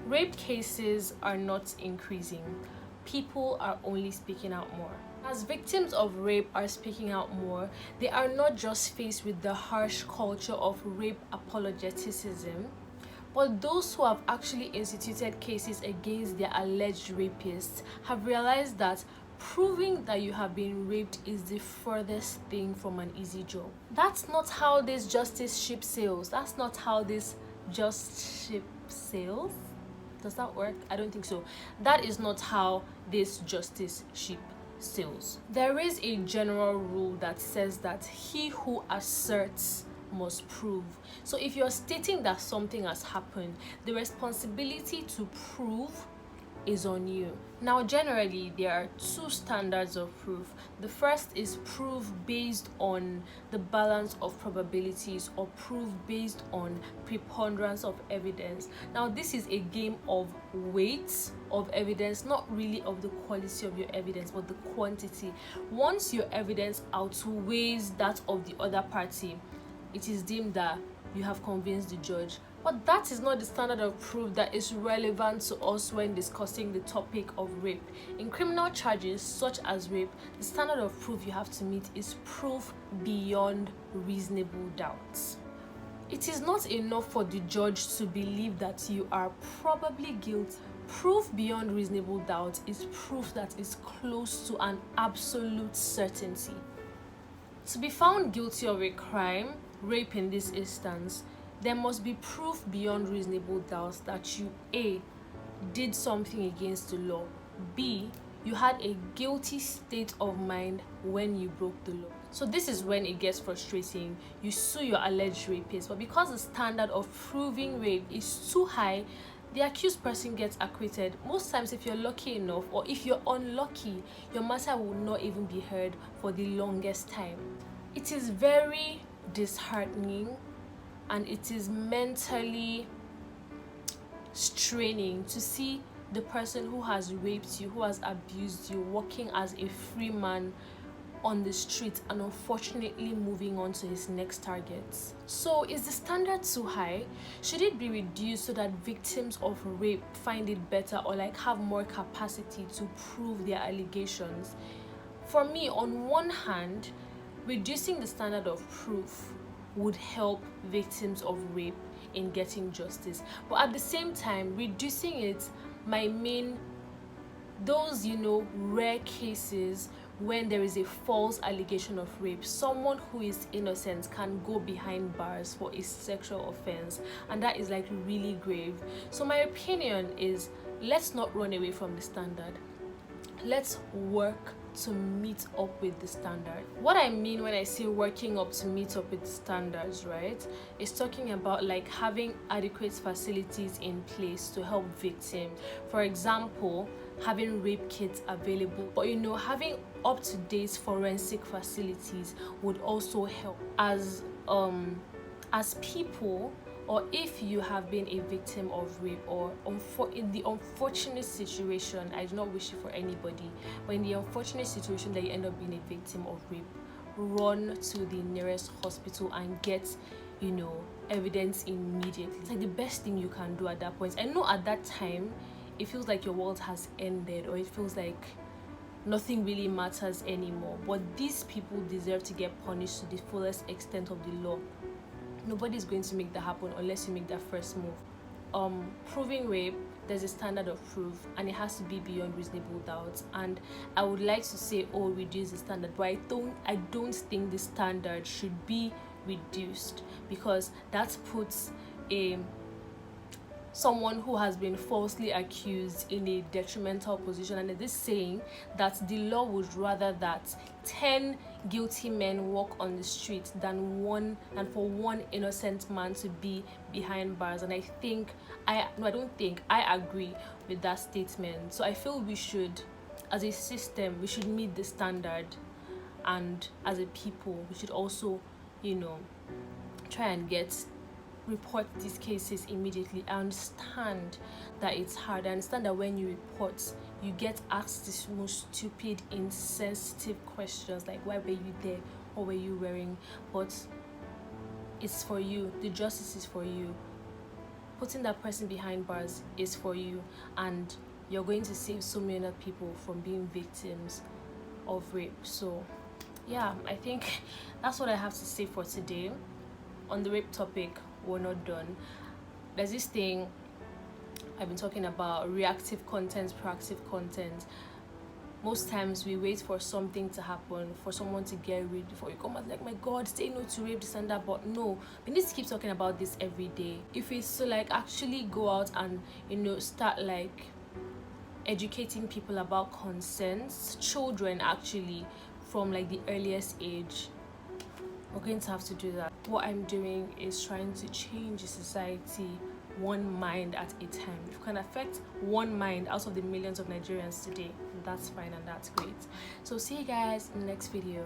Rape cases are not increasing. People are only speaking out more. As victims of rape are speaking out more, they are not just faced with the harsh culture of rape apologeticism, but those who have actually instituted cases against their alleged rapists have realized that proving that you have been raped is the furthest thing from an easy job. That's not how this justice ship sails. That's not how this just ship sails. Does that work? I don't think so. That is not how this justice ship sails. There is a general rule that says that he who asserts must prove. So if you're stating that something has happened, the responsibility to prove is on you. Now, generally, there are two standards of proof. The first is proof based on the balance of probabilities, or proof based on preponderance of evidence. Now, this is a game of weight of evidence, not really of the quality of your evidence, but the quantity. Once your evidence outweighs that of the other party, it is deemed that you have convinced the judge. But that is not the standard of proof that is relevant to us when discussing the topic of rape. In criminal charges such as rape, the standard of proof you have to meet is proof beyond reasonable doubt. It is not enough for the judge to believe that you are probably guilty. Proof beyond reasonable doubt is proof that is close to an absolute certainty. To be found guilty of a crime, rape in this instance, there must be proof beyond reasonable doubt that you A. did something against the law, B. you had a guilty state of mind when you broke the law. So this is when it gets frustrating. You sue your alleged rapist, but because the standard of proving rape is too high, the accused person gets acquitted. Most times, if you're lucky enough, or if you're unlucky, your matter will not even be heard for the longest time. It is very disheartening, and it is mentally straining to see the person who has raped you, who has abused you, walking as a free man on the street and unfortunately moving on to his next target. So is the standard too high? Should it be reduced so that victims of rape find it better, or like have more capacity to prove their allegations? For me, on one hand, reducing the standard of proof would help victims of rape in getting justice, but at the same time, reducing it might mean those rare cases when there is a false allegation of rape, someone who is innocent can go behind bars for a sexual offense, and that is like really grave. So my opinion is, let's not run away from the standard. Let's work to meet up with the standard. What I mean when I say working up to meet up with the standards, right, is talking about like having adequate facilities in place to help victims. For example, having rape kits available, but having up-to-date forensic facilities would also help as people, or if you have been a victim of rape, or in the unfortunate situation, I do not wish it for anybody, but in the unfortunate situation that you end up being a victim of rape, run to the nearest hospital and get evidence immediately. It's like the best thing you can do at that point. I know at that time it feels like your world has ended, or it feels like nothing really matters anymore, but these people deserve to get punished to the fullest extent of the law. Nobody's going to make that happen unless you make that first move. Proving rape, there's a standard of proof, and it has to be beyond reasonable doubt. And I would like to say, reduce the standard, but I don't think the standard should be reduced, because that puts someone who has been falsely accused in a detrimental position. And it is saying that the law would rather that 10 guilty men walk on the street than for one innocent man to be behind bars. And I agree with that statement. So I feel we should, as a system, we should meet the standard, and as a people, we should also try and report these cases immediately. I understand that it's hard. I understand that when you report, you get asked these most stupid, insensitive questions like, why were you there? What were you wearing? But it's for you. The justice is for you. putting that person behind bars is for you, and you're going to save so many other people from being victims of rape. So yeah, I think that's what I have to say for today on the rape topic. We're not done. There's this thing I've been talking about, reactive content, proactive content. Most times we wait for something to happen, for someone to get rid before we come out like, my god, say no to rape, this and that. But no, we need to keep talking about this every day. If it's to like actually go out and start like educating people about consent, children actually, from like the earliest age, we're going to have to do that. What I'm doing is trying to change the society one mind at a time. If you can affect one mind out of the millions of Nigerians today, that's fine and that's great. So see you guys in the next video.